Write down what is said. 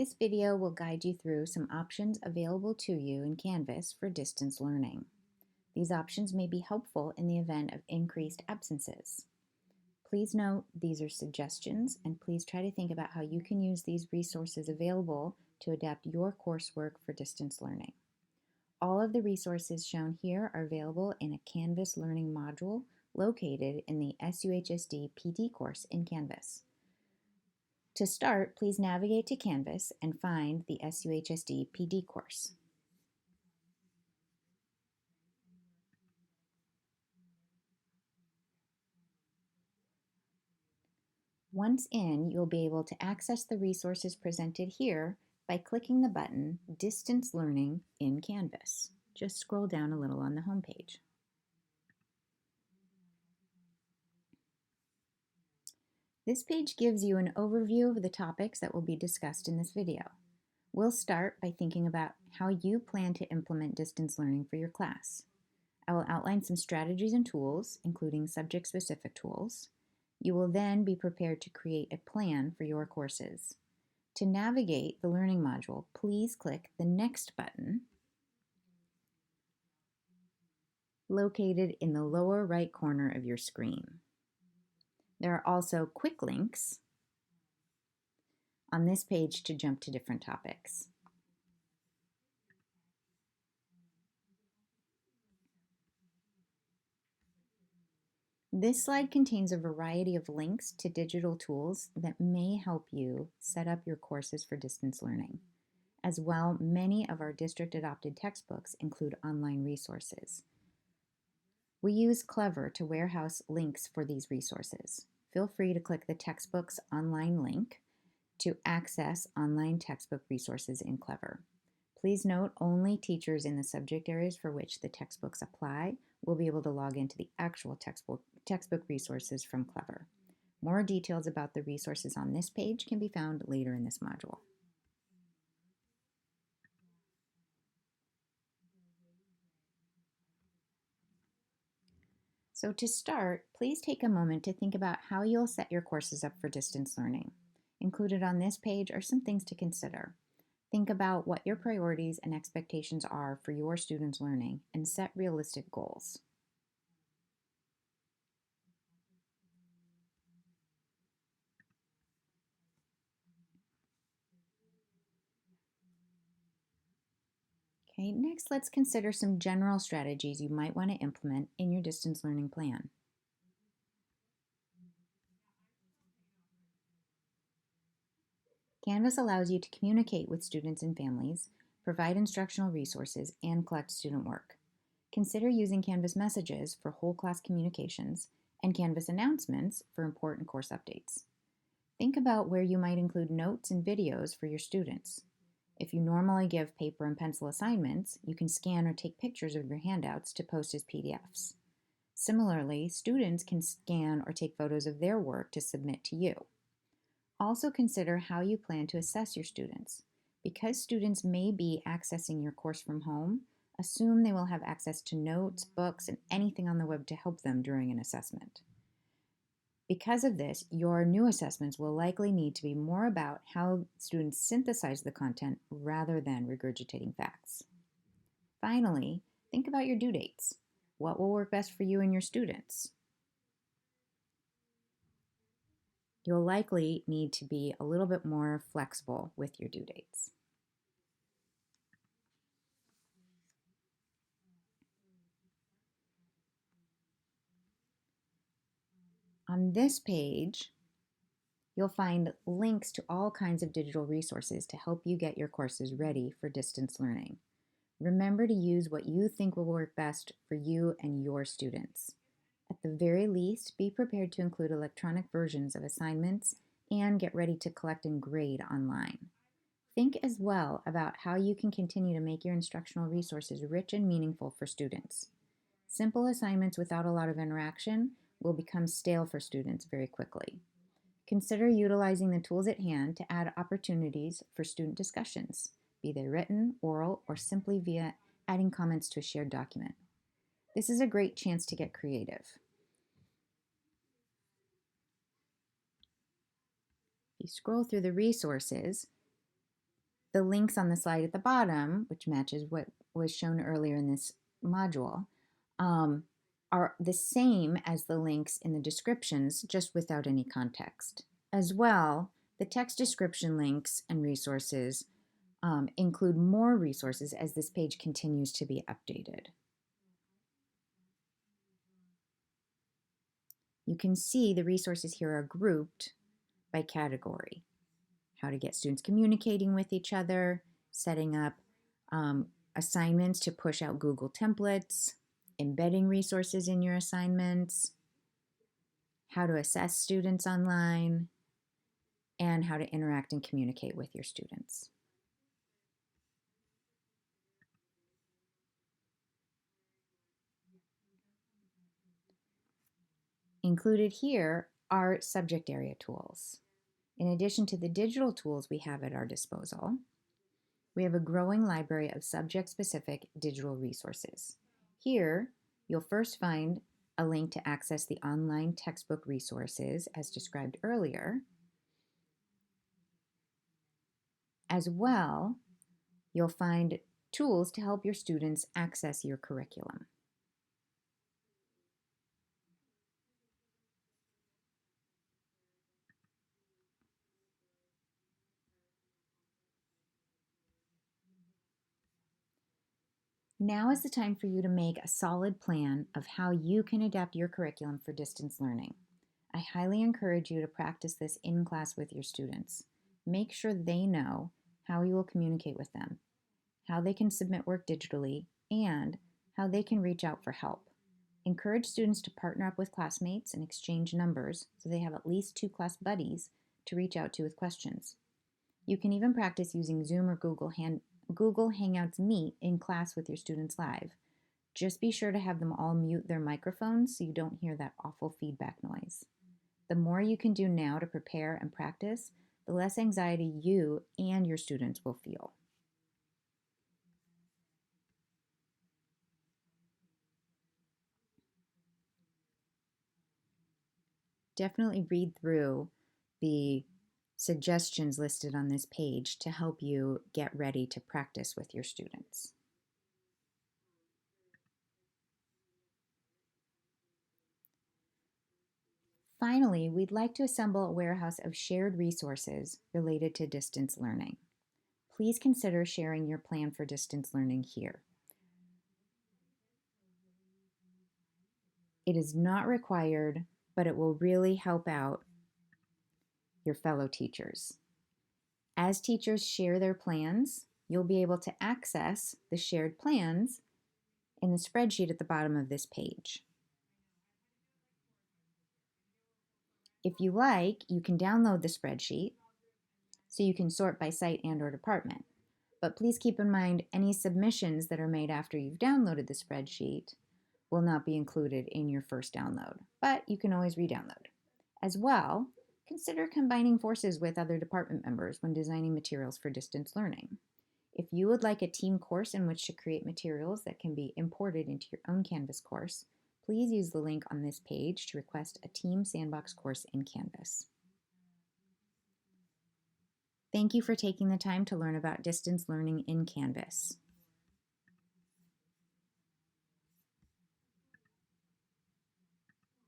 This video will guide you through some options available to you in Canvas for distance learning. These options may be helpful in the event of increased absences. Please note these are suggestions, and please try to think about how you can use these resources available to adapt your coursework for distance learning. All of the resources shown here are available in a Canvas learning module located in the SUHSD PD course in Canvas. To start, please navigate to Canvas and find the SUHSD PD course. Once in, you'll be able to access the resources presented here by clicking the button Distance Learning in Canvas. Just scroll down a little on the home page. This page gives you an overview of the topics that will be discussed in this video. We'll start by thinking about how you plan to implement distance learning for your class. I will outline some strategies and tools, including subject-specific tools. You will then be prepared to create a plan for your courses. To navigate the learning module, please click the Next button located in the lower right corner of your screen. There are also quick links on this page to jump to different topics. This slide contains a variety of links to digital tools that may help you set up your courses for distance learning. As well, many of our district-adopted textbooks include online resources. We use Clever to warehouse links for these resources. Feel free to click the Textbooks Online link to access online textbook resources in Clever. Please note only teachers in the subject areas for which the textbooks apply will be able to log into the actual textbook resources from Clever. More details about the resources on this page can be found later in this module. So to start, please take a moment to think about how you'll set your courses up for distance learning. Included on this page are some things to consider. Think about what your priorities and expectations are for your students' learning and set realistic goals. Okay, next let's consider some general strategies you might want to implement in your distance learning plan. Canvas allows you to communicate with students and families, provide instructional resources, and collect student work. Consider using Canvas messages for whole class communications and Canvas announcements for important course updates. Think about where you might include notes and videos for your students. If you normally give paper and pencil assignments, you can scan or take pictures of your handouts to post as PDFs. Similarly, students can scan or take photos of their work to submit to you. Also consider how you plan to assess your students. Because students may be accessing your course from home, assume they will have access to notes, books, and anything on the web to help them during an assessment. Because of this, your new assessments will likely need to be more about how students synthesize the content rather than regurgitating facts. Finally, think about your due dates. What will work best for you and your students? You'll likely need to be a little bit more flexible with your due dates. On this page, you'll find links to all kinds of digital resources to help you get your courses ready for distance learning. Remember to use what you think will work best for you and your students. At the very least, be prepared to include electronic versions of assignments and get ready to collect and grade online. Think as well about how you can continue to make your instructional resources rich and meaningful for students. Simple assignments without a lot of interaction will become stale for students very quickly. Consider utilizing the tools at hand to add opportunities for student discussions, be they written, oral, or simply via adding comments to a shared document. This is a great chance to get creative. If you scroll through the resources, The links on the slide at the bottom, which matches what was shown earlier in this module, are the same as the links in the descriptions, just without any context. As well, the text description links and resources include more resources as this page continues to be updated. You can see the resources here are grouped by category. How to get students communicating with each other, setting up assignments to push out Google templates, embedding resources in your assignments, how to assess students online, and how to interact and communicate with your students. Included here are subject area tools. In addition to the digital tools we have at our disposal, we have a growing library of subject-specific digital resources. Here, you'll first find a link to access the online textbook resources as described earlier. As well, you'll find tools to help your students access your curriculum. Now is the time for you to make a solid plan of how you can adapt your curriculum for distance learning. I highly encourage you to practice this in class with your students. Make sure they know how you will communicate with them, how they can submit work digitally, and how they can reach out for help. Encourage students to partner up with classmates and exchange numbers so they have at least 2 class buddies to reach out to with questions. You can even practice using Zoom or Google Hangouts Meet in class with your students live. Just be sure to have them all mute their microphones so you don't hear that awful feedback noise. The more you can do now to prepare and practice, the less anxiety you and your students will feel. Definitely read through the suggestions listed on this page to help you get ready to practice with your students. Finally, we'd like to assemble a warehouse of shared resources related to distance learning. Please consider sharing your plan for distance learning here. It is not required, but it will really help out your fellow teachers. As teachers share their plans, you'll be able to access the shared plans in the spreadsheet at the bottom of this page. If you like, you can download the spreadsheet so you can sort by site and/or department. But please keep in mind any submissions that are made after you've downloaded the spreadsheet will not be included in your first download, but you can always re-download. As well, consider combining forces with other department members when designing materials for distance learning. If you would like a team course in which to create materials that can be imported into your own Canvas course, please use the link on this page to request a Team Sandbox course in Canvas. Thank you for taking the time to learn about distance learning in Canvas.